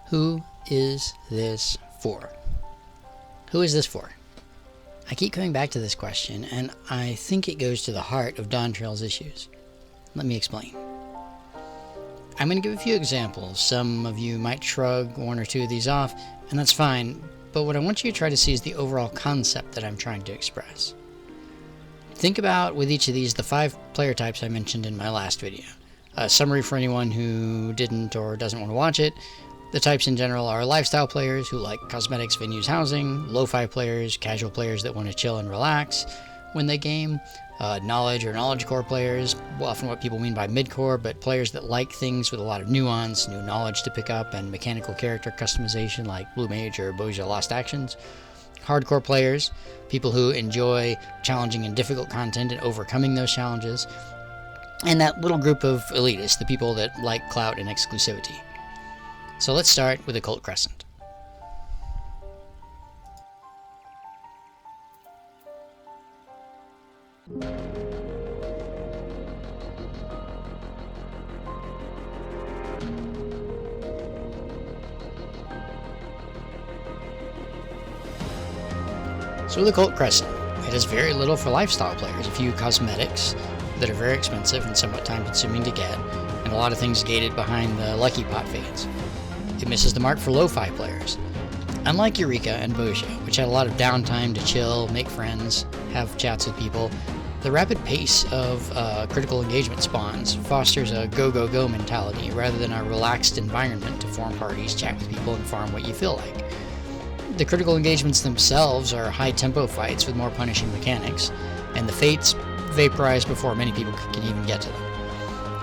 Who is this for? Who is this for? I keep coming back to this question, and I think it goes to the heart of Dawntrail's issues. Let me explain. I'm going to give a few examples. Some of you might shrug one or two of these off, and that's fine, but what I want you to try to see is the overall concept that I'm trying to express. Think about, with each of these, the 5 player types I mentioned in my last video. A summary for anyone who didn't or doesn't want to watch it. The types in general are lifestyle players who like cosmetics, venues, housing, lo-fi players, casual players that want to chill and relax when they game, knowledge or knowledge core players, often what people mean by mid-core, but players that like things with a lot of nuance, new knowledge to pick up, and mechanical character customization like Blue Mage or Boja Lost Actions. Hardcore players, people who enjoy challenging and difficult content and overcoming those challenges. And that little group of elitists, the people that like clout and exclusivity. So let's start with Occult Crescent. So with Occult Crescent, it has very little for lifestyle players, a few cosmetics that are very expensive and somewhat time-consuming to get, and a lot of things gated behind the lucky pot fades. It misses the mark for lo-fi players. Unlike Eureka and Boja, which had a lot of downtime to chill, make friends, have chats with people, the rapid pace of critical engagement spawns fosters a go-go-go mentality rather than a relaxed environment to form parties, chat with people, and farm what you feel like. The critical engagements themselves are high-tempo fights with more punishing mechanics, and the fates vaporize before many people can even get to them.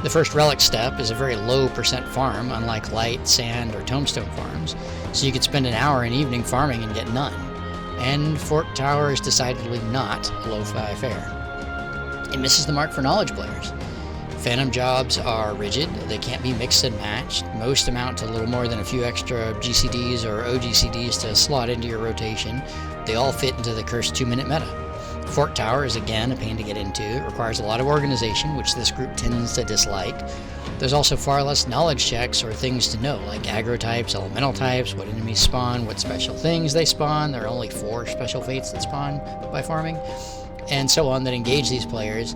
The first relic step is a very low percent farm, unlike light, sand, or tombstone farms, so you could spend an hour an evening farming and get none. And Fork Tower is decidedly not a lo-fi fare. It misses the mark for knowledge players. Phantom jobs are rigid, they can't be mixed and matched. Most amount to a little more than a few extra GCDs or OGCDs to slot into your rotation. They all fit into the cursed 2-minute meta. Fork Tower is again a pain to get into. It requires a lot of organization, which this group tends to dislike. There's also far less knowledge checks or things to know, like aggro types, elemental types, what enemies spawn, what special things they spawn. There are only 4 special fates that spawn by farming, and so on, that engage these players.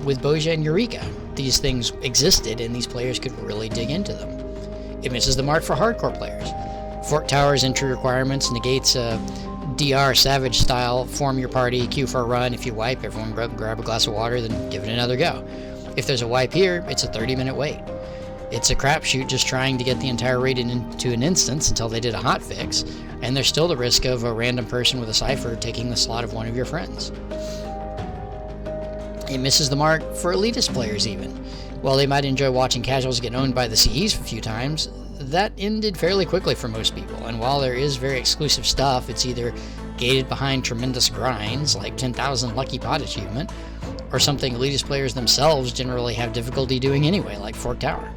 With Boja and Eureka, these things existed and these players could really dig into them. It misses the mark for hardcore players. Fork Tower's entry requirements negates DR Savage style, form your party, queue for a run. If you wipe, everyone grab a glass of water, then give it another go. If there's a wipe here, it's a 30-minute wait. It's a crapshoot just trying to get the entire raid into an instance until they did a hotfix, and there's still the risk of a random person with a cipher taking the slot of one of your friends. It misses the mark for elitist players even. While they might enjoy watching casuals get owned by the CEs a few times, that ended fairly quickly for most people, and while there is very exclusive stuff, it's either gated behind tremendous grinds, like 10,000 Lucky Pot achievement, or something elitist players themselves generally have difficulty doing anyway, like Fork Tower.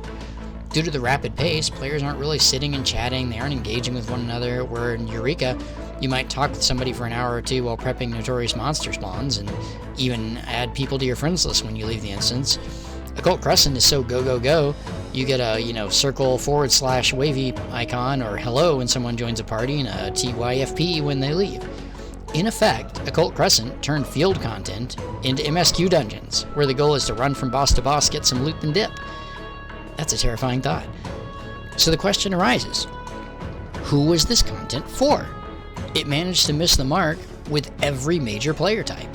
Due to the rapid pace, players aren't really sitting and chatting, they aren't engaging with one another, where in Eureka, you might talk with somebody for an hour or two while prepping notorious monster spawns, and even add people to your friends list when you leave the instance. Occult Crescent is so go, you get a, circle / wavy icon or hello when someone joins a party and a TYFP when they leave. In effect, Occult Crescent turned field content into MSQ dungeons, where the goal is to run from boss to boss, get some loot and dip. That's a terrifying thought. So the question arises, who was this content for? It managed to miss the mark with every major player type.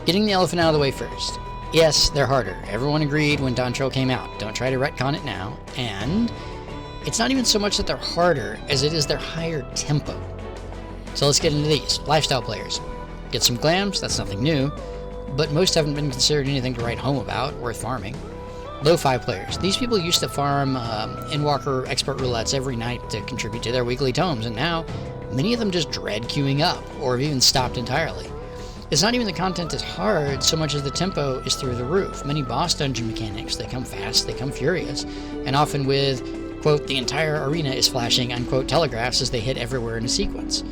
Getting the elephant out of the way first. Yes, they're harder. Everyone agreed when Dawntrail came out. Don't try to retcon it now. And it's not even so much that they're harder as it is they're higher tempo. So let's get into these. Lifestyle players. Get some glams, that's nothing new, but most haven't been considered anything to write home about, worth farming. Lo-fi players. These people used to farm Endwalker expert roulettes every night to contribute to their weekly tomes, and now many of them just dread queuing up, or have even stopped entirely. It's not even the content is hard so much as the tempo is through the roof. Many boss dungeon mechanics, they come fast, they come furious, and often with, quote, the entire arena is flashing, unquote, telegraphs as they hit everywhere in a sequence.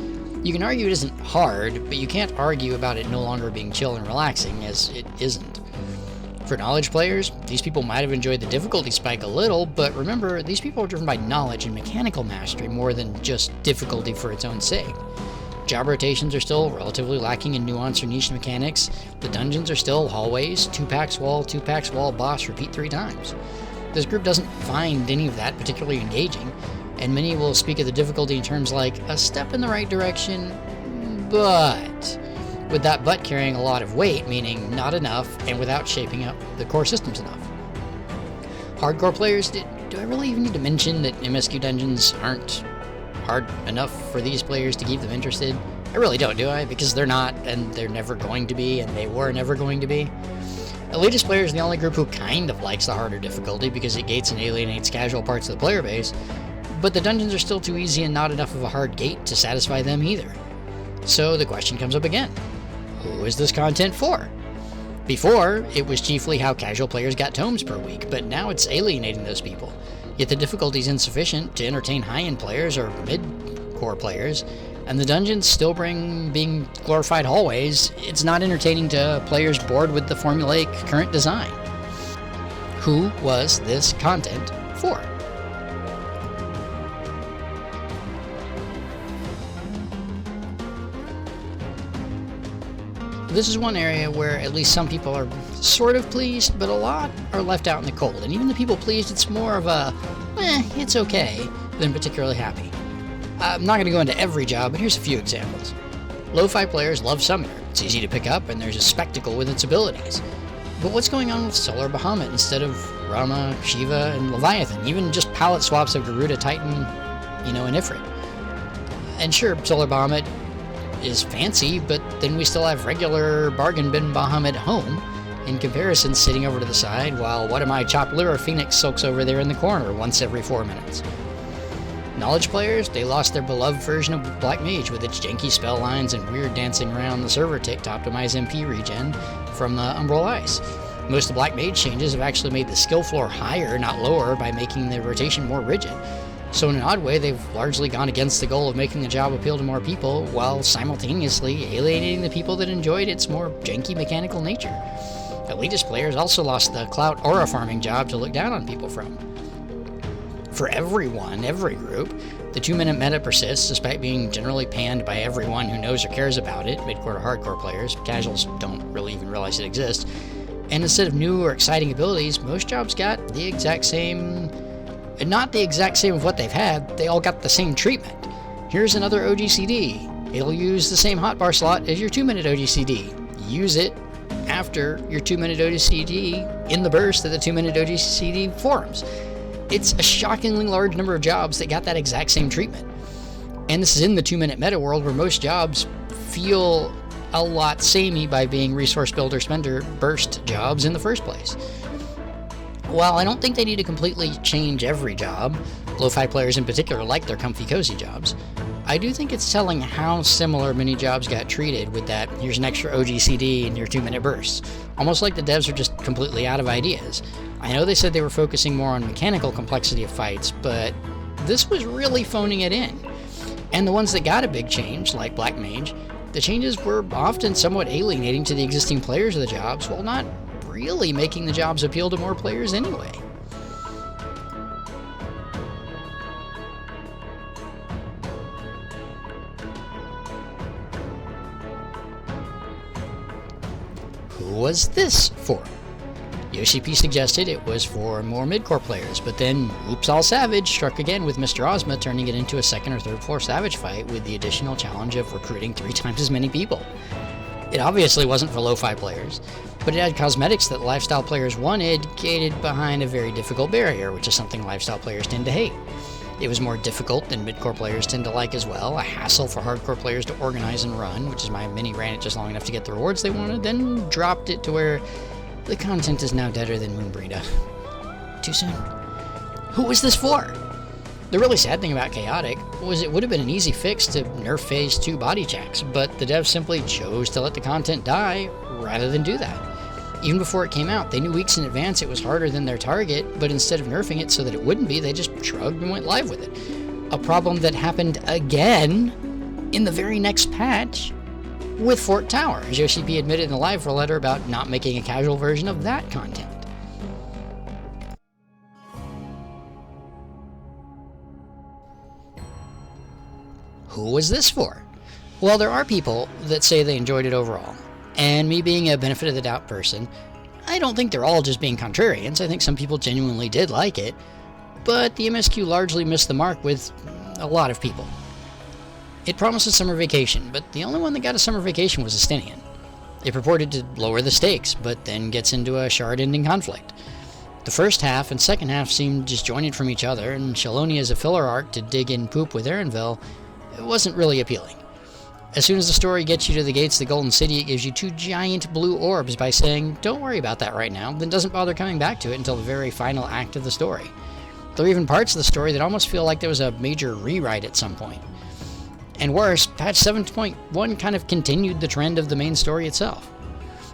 You can argue it isn't hard, but you can't argue about it no longer being chill and relaxing, as it isn't. For knowledge players, these people might have enjoyed the difficulty spike a little, but remember, these people are driven by knowledge and mechanical mastery more than just difficulty for its own sake. Job rotations are still relatively lacking in nuance or niche mechanics. The dungeons are still hallways, 2-packs wall, boss, repeat 3 times. This group doesn't find any of that particularly engaging, and many will speak of the difficulty in terms like a step in the right direction, but with that but carrying a lot of weight, meaning not enough, and without shaping up the core systems enough. Hardcore players, do I really even need to mention that MSQ dungeons aren't hard enough for these players to keep them interested? I really don't, do I? Because they're not, and they're never going to be, and they were never going to be. Elitist players are the only group who kind of likes the harder difficulty because it gates and alienates casual parts of the player base, but the dungeons are still too easy and not enough of a hard gate to satisfy them either. So the question comes up again. Who is this content for? Before, it was chiefly how casual players got tomes per week, but now it's alienating those people. Yet the difficulty is insufficient to entertain high-end players or mid-core players, and the dungeons still bring being glorified hallways. It's not entertaining to players bored with the formulaic current design. Who was this content for? This is one area where at least some people are sort of pleased, but a lot are left out in the cold. And even the people pleased, it's more of a, it's okay, than particularly happy. I'm not going to go into every job, but here's a few examples. Lo-fi players love Summoner. It's easy to pick up, and there's a spectacle with its abilities. But what's going on with Solar Bahamut instead of Rama, Shiva, and Leviathan? Even just palette swaps of Garuda, Titan, and Iterate. And sure, Solar Bahamut is fancy, but then we still have regular bargain bin Bahamut home in comparison sitting over to the side while What Am I Chopped Liver Phoenix sulks over there in the corner once every 4 minutes. Knowledge players, they lost their beloved version of Black Mage with its janky spell lines and weird dancing around the server tick to optimize MP regen from the Umbral Ice. Most of the Black Mage changes have actually made the skill floor higher, not lower, by making the rotation more rigid. So in an odd way, they've largely gone against the goal of making the job appeal to more people, while simultaneously alienating the people that enjoyed its more janky mechanical nature. Elitist players also lost the clout aura farming job to look down on people from. For everyone, every group, the 2-minute meta persists despite being generally panned by everyone who knows or cares about it, mid-core to hardcore players. Casuals don't really even realize it exists. And instead of new or exciting abilities, most jobs got the exact same... And not the exact same of what they've had, they all got the same treatment. Here's another OGCD. It'll use the same hotbar slot as your 2-minute OGCD. Use it after your 2-minute OGCD in the burst that the 2-minute OGCD forms. It's a shockingly large number of jobs that got that exact same treatment. And this is in the 2-minute meta world where most jobs feel a lot samey by being resource builder spender burst jobs in the first place. While I don't think they need to completely change every job, lo-fi players in particular like their comfy cozy jobs, I do think it's telling how similar many jobs got treated with that here's an extra OGCD in your 2-minute bursts. Almost like the devs are just completely out of ideas. I know they said they were focusing more on mechanical complexity of fights, but this was really phoning it in. And the ones that got a big change, like Black Mage, the changes were often somewhat alienating to the existing players of the jobs, while not really making the jobs appeal to more players anyway. Who was this for? Yoshi P suggested it was for more mid-core players, but then Oops All Savage struck again with Mr. Ozma, turning it into a 2nd or 3rd floor Savage fight with the additional challenge of recruiting 3 times as many people. It obviously wasn't for lo-fi players, but it had cosmetics that lifestyle players wanted, gated behind a very difficult barrier, which is something lifestyle players tend to hate. It was more difficult than mid-core players tend to like as well, a hassle for hardcore players to organize and run, which is why many ran it just long enough to get the rewards they wanted, then dropped it to where the content is now deader than Moonbrita. Too soon? Who was this for? The really sad thing about Chaotic was it would have been an easy fix to nerf Phase 2 body checks, but the devs simply chose to let the content die rather than do that. Even before it came out, they knew weeks in advance it was harder than their target, but instead of nerfing it so that it wouldn't be, they just shrugged and went live with it. A problem that happened again in the very next patch with Fort Tower, as OCP admitted in a live letter about not making a casual version of that content. Who was this for? Well, there are people that say they enjoyed it overall, and me being a benefit of the doubt person, I don't think they're all just being contrarians. I think some people genuinely did like it, but the MSQ largely missed the mark with a lot of people. It promised a summer vacation, but the only one that got a summer vacation was Estinian. It purported to lower the stakes, but then gets into a shard-ending conflict. The first half and second half seemed disjointed from each other, and Shaloni as a filler arc to dig in poop with Erenville, it wasn't really appealing. As soon as the story gets you to the gates of the Golden City, it gives you 2 giant blue orbs by saying, don't worry about that right now, then doesn't bother coming back to it until the very final act of the story. There are even parts of the story that almost feel like there was a major rewrite at some point. And worse, patch 7.1 kind of continued the trend of the main story itself.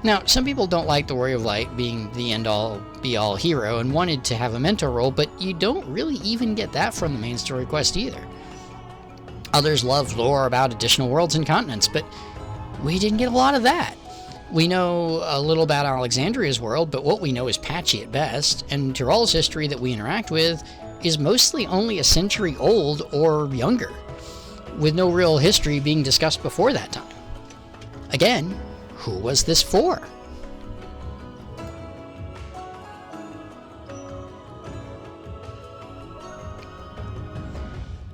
Now, some people don't like the Warrior of Light being the end-all, be-all hero and wanted to have a mentor role, but you don't really even get that from the main story quest either. Others love lore about additional worlds and continents, but we didn't get a lot of that. We know a little about Alexandria's world, but what we know is patchy at best, and Tyrell's history that we interact with is mostly only a century old or younger, with no real history being discussed before that time. Again, who was this for?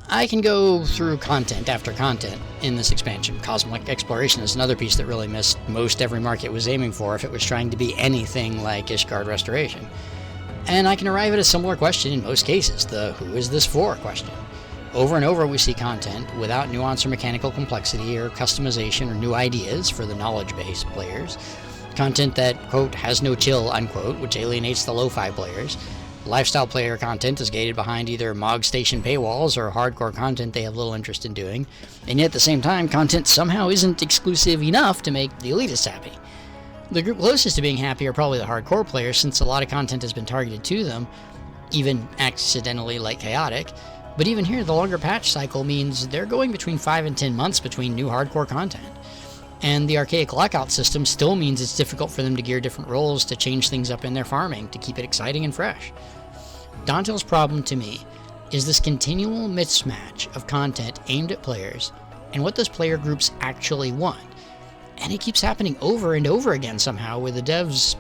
I can go through content after content in this expansion. Cosmic Exploration is another piece that really missed most every mark it was aiming for if it was trying to be anything like Ishgard Restoration. And I can arrive at a similar question in most cases, the who is this for question. Over and over we see content without nuance or mechanical complexity or customization or new ideas for the knowledge-based players. Content that, quote, has no chill, unquote, which alienates the lo-fi players. Lifestyle player content is gated behind either MOG station paywalls or hardcore content they have little interest in doing, and yet at the same time, content somehow isn't exclusive enough to make the elitists happy. The group closest to being happy are probably the hardcore players, since a lot of content has been targeted to them, even accidentally like Chaotic, but even here the longer patch cycle means they're going between 5 and 10 months between new hardcore content. And the archaic lockout system still means it's difficult for them to gear different roles to change things up in their farming to keep it exciting and fresh. Dawntrail's problem to me is this continual mismatch of content aimed at players and what those player groups actually want. And it keeps happening over and over again somehow with the devs,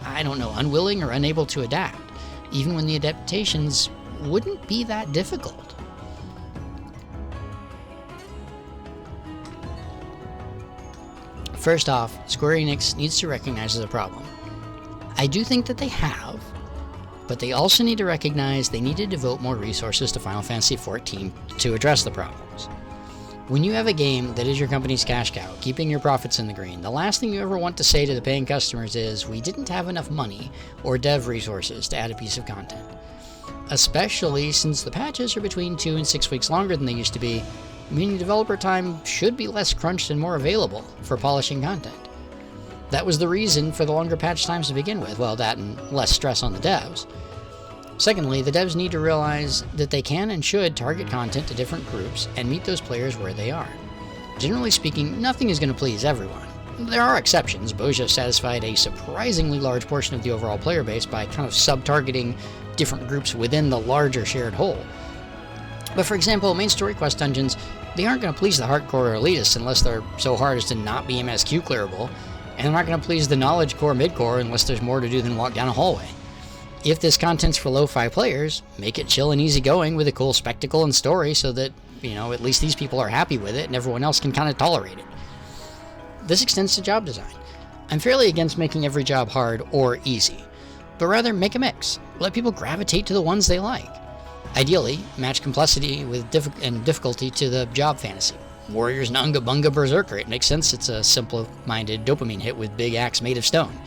I don't know, unwilling or unable to adapt, even when the adaptations wouldn't be that difficult. First off, Square Enix needs to recognize the problem. I do think that they have, but they also need to recognize they need to devote more resources to Final Fantasy XIV to address the problems. When you have a game that is your company's cash cow, keeping your profits in the green, the last thing you ever want to say to the paying customers is, we didn't have enough money or dev resources to add a piece of content. Especially since the patches are between 2 and 6 weeks longer than they used to be, meaning developer time should be less crunched and more available for polishing content. That was the reason for the longer patch times to begin with, well, that and less stress on the devs. Secondly, the devs need to realize that they can and should target content to different groups and meet those players where they are. Generally speaking, nothing is going to please everyone. There are exceptions. Boja satisfied a surprisingly large portion of the overall player base by kind of sub-targeting different groups within the larger shared whole. But for example, main story quest dungeons, they aren't going to please the hardcore elitists unless they're so hard as to not be MSQ clearable, and they're not going to please the knowledge core midcore unless there's more to do than walk down a hallway. If this content's for lo-fi players, make it chill and easygoing with a cool spectacle and story so that, at least these people are happy with it and everyone else can kind of tolerate it. This extends to job design. I'm fairly against making every job hard or easy, but rather make a mix. Let people gravitate to the ones they like. Ideally, match complexity with difficulty to the job fantasy. Warrior's Nunga Bunga Berserker. It makes sense it's a simple-minded dopamine hit with big axe made of stone.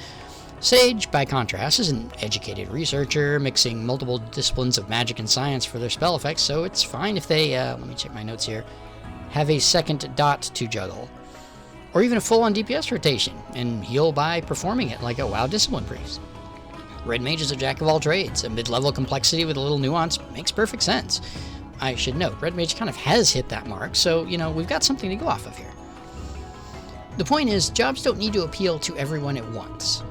Sage, by contrast, is an educated researcher mixing multiple disciplines of magic and science for their spell effects, so it's fine if they, let me check my notes here, have a second dot to juggle. Or even a full-on DPS rotation, and heal by performing it like a WoW Discipline Priest. Red Mage is a jack of all trades. A mid-level complexity with a little nuance makes perfect sense. I should note, Red Mage kind of has hit that mark, so, we've got something to go off of here. The point is, jobs don't need to appeal to everyone at once.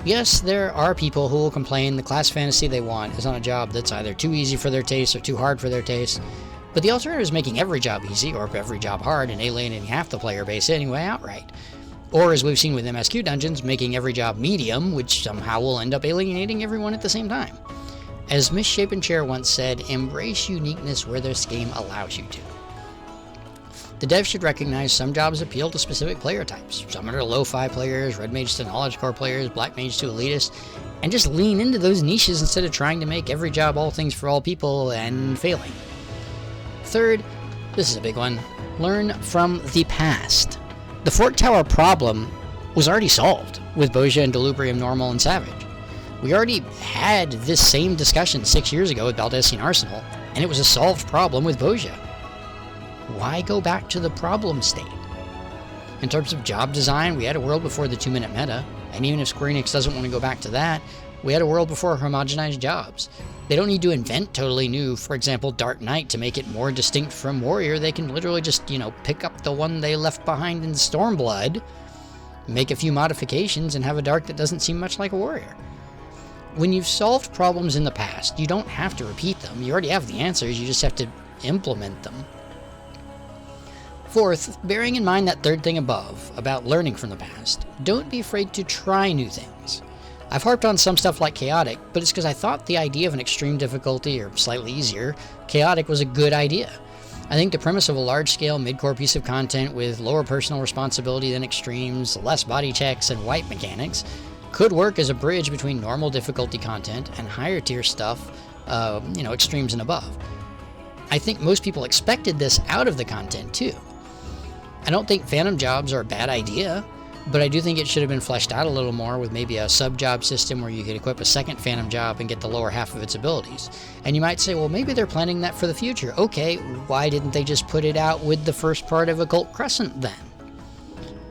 Yes, there are people who will complain the class fantasy they want is on a job that's either too easy for their taste or too hard for their taste, but the alternative is making every job easy or every job hard and alienating half the player base anyway outright. Or, as we've seen with MSQ dungeons, making every job medium, which somehow will end up alienating everyone at the same time. As Misshapen Chair once said, embrace uniqueness where this game allows you to. The devs should recognize some jobs appeal to specific player types. Some are lo-fi players, Red Mage to Knowledge Core players, Black Mage to elitists, and just lean into those niches instead of trying to make every job all things for all people and failing. Third, this is a big one, learn from the past. The Fort Tower problem was already solved with Bozja and Delubrium Normal and Savage. We already had this same discussion 6 years ago with Baldessian Arsenal, and it was a solved problem with Bozja. Why go back to the problem state? In terms of job design, we had a world before the 2-minute meta, and even if Square Enix doesn't want to go back to that, we had a world before homogenized jobs. They don't need to invent totally new, for example, Dark Knight to make it more distinct from Warrior. They can literally just, pick up the one they left behind in Stormblood, make a few modifications, and have a Dark that doesn't seem much like a Warrior. When you've solved problems in the past, you don't have to repeat them. You already have the answers, you just have to implement them. Fourth, bearing in mind that third thing above, about learning from the past, don't be afraid to try new things. I've harped on some stuff like Chaotic, but it's because I thought the idea of an extreme difficulty, or slightly easier, Chaotic was a good idea. I think the premise of a large-scale mid-core piece of content with lower personal responsibility than extremes, less body checks, and wipe mechanics could work as a bridge between normal difficulty content and higher-tier stuff, extremes and above. I think most people expected this out of the content, too. I don't think phantom jobs are a bad idea, but I do think it should have been fleshed out a little more with maybe a sub-job system where you could equip a second phantom job and get the lower half of its abilities. And you might say, well, maybe they're planning that for the future. Okay, why didn't they just put it out with the first part of Occult Crescent then?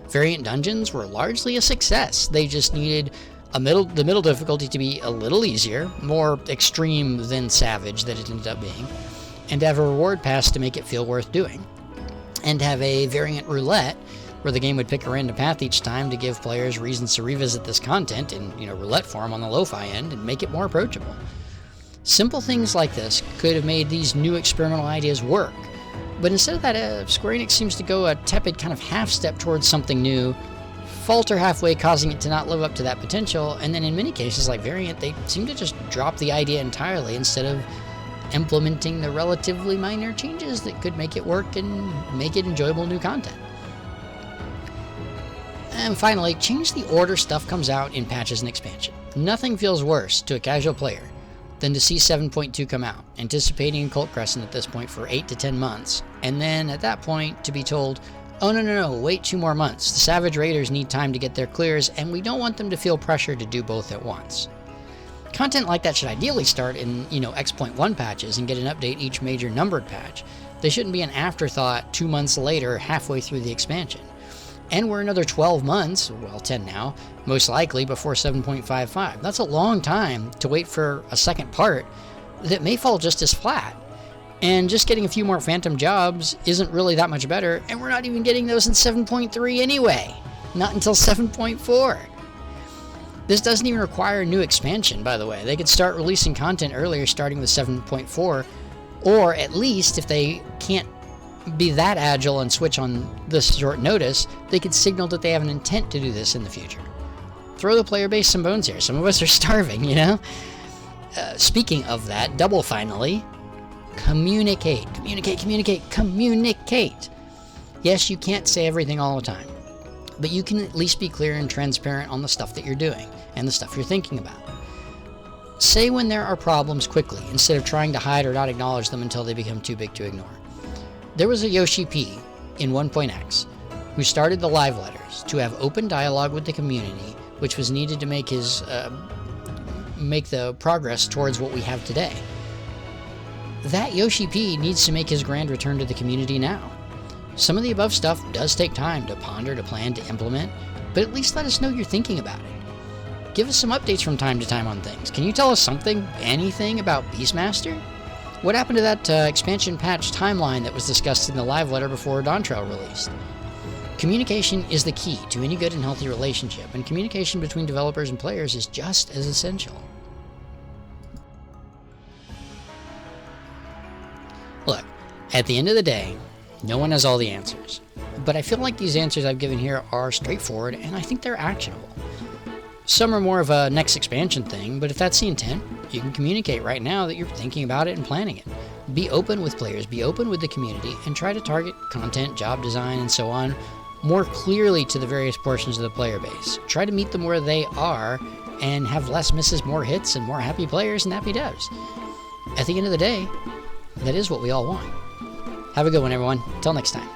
Variant dungeons were largely a success. They just needed the middle difficulty to be a little easier, more extreme than Savage that it ended up being, and to have a reward pass to make it feel worth doing. And have a variant roulette where the game would pick a random path each time to give players reasons to revisit this content in roulette form on the lo-fi end and make it more approachable. Simple things like this could have made these new experimental ideas work, but instead of that, Square Enix seems to go a tepid kind of half-step towards something new, falter halfway, causing it to not live up to that potential, and then in many cases like Variant, they seem to just drop the idea entirely instead of implementing the relatively minor changes that could make it work and make it enjoyable new content. And finally, change the order stuff comes out in patches and expansion. Nothing feels worse to a casual player than to see 7.2 come out, anticipating Occult Crescent at this point for 8 to 10 months, and then at that point to be told, oh no, wait 2 more months. The Savage Raiders need time to get their clears, and we don't want them to feel pressure to do both at once. Content like that should ideally start in, X.1 patches and get an update each major numbered patch. They shouldn't be an afterthought 2 months later, halfway through the expansion. And we're another 12 months, well 10 now, most likely before 7.55. That's a long time to wait for a second part that may fall just as flat. And just getting a few more phantom jobs isn't really that much better, and we're not even getting those in 7.3 anyway. Not until 7.4. This doesn't even require a new expansion, by the way. They could start releasing content earlier, starting with 7.4, or at least, if they can't be that agile and switch on this short notice, they could signal that they have an intent to do this in the future. Throw the player base some bones here. Some of us are starving, Speaking of that, Double finally, communicate. Yes, you can't say everything all the time, but you can at least be clear and transparent on the stuff that you're doing and the stuff you're thinking about. Say when there are problems quickly, instead of trying to hide or not acknowledge them until they become too big to ignore. There was a Yoshi P in 1.x who started the live letters to have open dialogue with the community, which was needed to make the progress towards what we have today. That Yoshi P needs to make his grand return to the community now. Some of the above stuff does take time to ponder, to plan, to implement, but at least let us know you're thinking about it. Give us some updates from time to time on things. Can you tell us anything about Beastmaster? What happened to that expansion patch timeline that was discussed in the live letter before Dawntrail released? Communication is the key to any good and healthy relationship, and communication between developers and players is just as essential. Look, at the end of the day, no one has all the answers, but I feel like these answers I've given here are straightforward, and I think they're actionable. Some are more of a next expansion thing, but if that's the intent, you can communicate right now that you're thinking about it and planning it. Be open with players, be open with the community, and try to target content, job design, and so on more clearly to the various portions of the player base. Try to meet them where they are and have less misses, more hits, and more happy players and happy devs. At the end of the day, that is what we all want. Have a good one, everyone. Until next time.